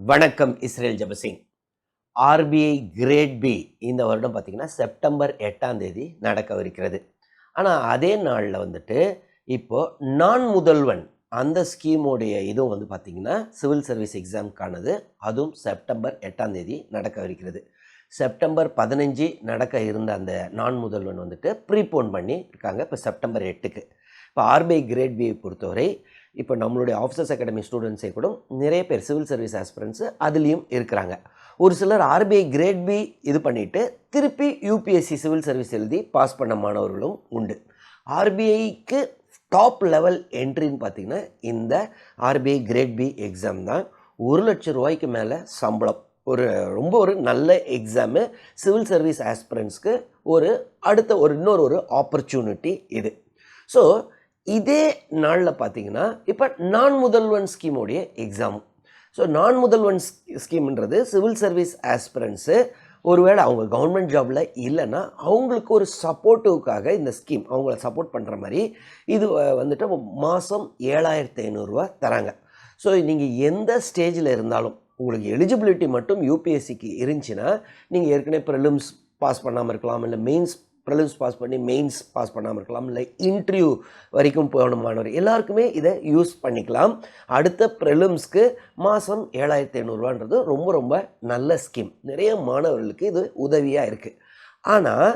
வணக்கம். Israel Jebasingh. RBI grade B இந்த வருடம் பார்த்திங்கன்னா செப்டம்பர் 8ஆம் தேதி நடக்கவிருக்கிறது. ஆனால் அதே நாளில் வந்துட்டு இப்போது நான் முதல்வன் அந்த ஸ்கீமோடைய இதுவும் வந்து பார்த்திங்கன்னா சிவில் சர்வீஸ் எக்ஸாமுக்கானது அதுவும் செப்டம்பர் 8ஆம் தேதி நடக்கவிருக்கிறது. செப்டம்பர் 15 நடக்க இருந்த அந்த நான் முதல்வன் வந்துட்டு ப்ரீபோன் பண்ணி இருக்காங்க இப்போ செப்டம்பர் 8க்கு. இப்போ ஆர்பிஐ கிரேட் பியை பொறுத்தவரை இப்போ நம்மளுடைய ஆஃபீஸர்ஸ் அகாடமி ஸ்டூடெண்ட்ஸே கூட நிறைய பேர் சிவில் சர்வீஸ் ஆஸ்பிரன்ஸு அதுலேயும் இருக்கிறாங்க. ஒரு சிலர் ஆர்பிஐ கிரேட் பி இது பண்ணிவிட்டு திருப்பி யூபிஎஸ்சி சிவில் சர்வீஸ் எழுதி பாஸ் பண்ண மாணவர்களும் உண்டு. ஆர்பிஐக்கு டாப் லெவல் என்ட்ரின்னு பார்த்திங்கன்னா இந்த ஆர்பிஐ கிரேட் பி எக்ஸாம் தான். 1,00,000 ரூபாய்க்கு மேலே சம்பளம். ஒரு நல்ல எக்ஸாமு சிவில் சர்வீஸ் ஆஸ்பிரன்ஸ்க்கு இன்னொரு ஆப்பர்ச்சுனிட்டி இது. ஸோ இதே நாளில் பார்த்தீங்கன்னா இப்போ நான் முதல்வன் ஸ்கீமோடைய எக்ஸாமும். ஸோ நான் முதல்வன் ஸ்கீம்ன்றது சிவில் சர்வீஸ் ஆஸ்பிரன்ஸு ஒருவேளை அவங்க கவர்மெண்ட் ஜாபில் இல்லைன்னா அவங்களுக்கு ஒரு சப்போர்ட்டிவ்க்காக இந்த ஸ்கீம் அவங்கள சப்போர்ட் பண்ணுற மாதிரி இது வந்துட்டு மாதம் 7,500 ரூபா தராங்க. ஸோ நீங்கள் எந்த ஸ்டேஜில் இருந்தாலும் உங்களுக்கு எலிஜிபிலிட்டி மட்டும் யூபிஎஸ்சிக்கு இருந்துச்சுன்னா நீங்கள் ஏற்கனவே ப்ரிலிம்ஸ் பாஸ் பண்ணாமல் இருக்கலாம், இல்லை மெயின்ஸ் ப்ரிலிம்ஸ் பாஸ் பண்ணி மெயின்ஸ் பாஸ் பண்ணாமல் இருக்கலாம், இல்லை இன்டர்வியூ வரைக்கும் போகணுமானவர் எல்லாருக்குமே இதை யூஸ் பண்ணிக்கலாம். அடுத்த ப்ரிலிம்ஸ்க்கு மாதம் 7,500 ரூபான்றது ரொம்ப நல்ல ஸ்கீம். நிறைய மாணவர்களுக்கு இது உதவியாக இருக்குது. ஆனால்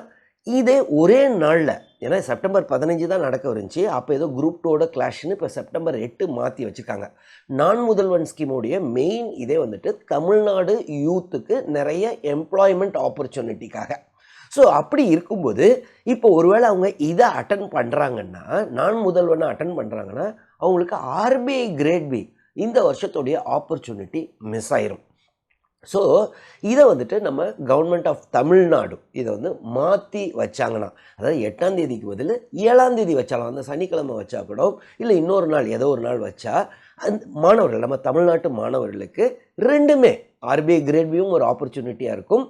இதே ஒரே நாளில், ஏன்னா செப்டம்பர் 15 தான் நடக்க இருந்துச்சு, அப்போ ஏதோ குரூப் 2ஓட கிளாஷ்னு இப்போ செப்டம்பர் 8 மாற்றி வச்சுருக்காங்க. நான் முதல்வன் ஸ்கீமோடைய மெயின் இதே வந்துட்டு தமிழ்நாடு யூத்துக்கு நிறைய எம்ப்ளாய்மெண்ட் ஆப்பர்ச்சுனிட்டிக்காக. ஸோ அப்படி இருக்கும்போது இப்போ ஒருவேளை அவங்க இதை அட்டன் பண்ணுறாங்கன்னா, நான் முதல்வனை அட்டன் பண்ணுறாங்கன்னா அவங்களுக்கு ஆர்பிஐ கிரேட் பி இந்த வருஷத்துடைய ஆப்பர்ச்சுனிட்டி மிஸ் ஆயிரும். ஸோ இதை வந்துட்டு நம்ம கவர்மெண்ட் ஆஃப் தமிழ்நாடு இதை வந்து மாற்றி வச்சாங்கன்னா, அதாவது 8ஆம் தேதிக்கு பதில் 7ஆம் தேதி வச்சாலும், அந்த சனிக்கிழமை வச்சா கூட, இல்லை இன்னொரு நாள் ஏதோ ஒரு நாள் வச்சா அந்த மாணவர்கள் நம்ம தமிழ்நாட்டு மாணவர்களுக்கு ரெண்டுமே ஆர்பிஐ கிரேட் பியும் ஒரு ஆப்பர்ச்சுனிட்டியாக இருக்கும்,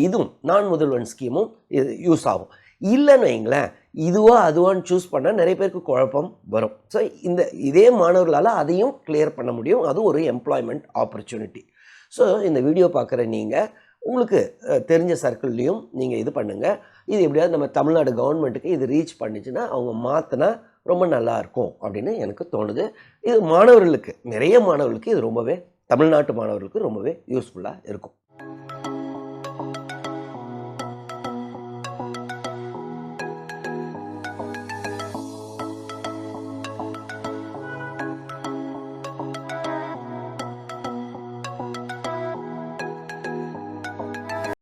இதுவும் நான் முதல்வன் ஸ்கீமும் இது யூஸ் ஆகும். இல்லைன்னு வைங்களேன், இதுவா அதுவான்னு சூஸ் பண்ணால் நிறைய பேருக்கு குழப்பம் வரும். ஸோ இதே மாணவர்களால் அதையும் கிளியர் பண்ண முடியும். அதுவும் ஒரு எம்ப்ளாய்மெண்ட் ஆப்பர்ச்சுனிட்டி. ஸோ இந்த வீடியோ பார்க்குற நீங்கள் உங்களுக்கு தெரிஞ்ச சர்க்கிள்லேயும் நீங்கள் இது பண்ணுங்கள். இது எப்படியாவது நம்ம தமிழ்நாடு கவர்மெண்ட்டுக்கு இது ரீச் பண்ணிச்சுன்னா அவங்க மாற்றினா ரொம்ப நல்லாயிருக்கும் அப்படின்னு எனக்கு தோணுது. இது மாணவர்களுக்கு, நிறைய மாணவர்களுக்கு இது ரொம்பவே, தமிழ்நாட்டு மாணவர்களுக்கு ரொம்பவே யூஸ்ஃபுல்லாக இருக்கும்.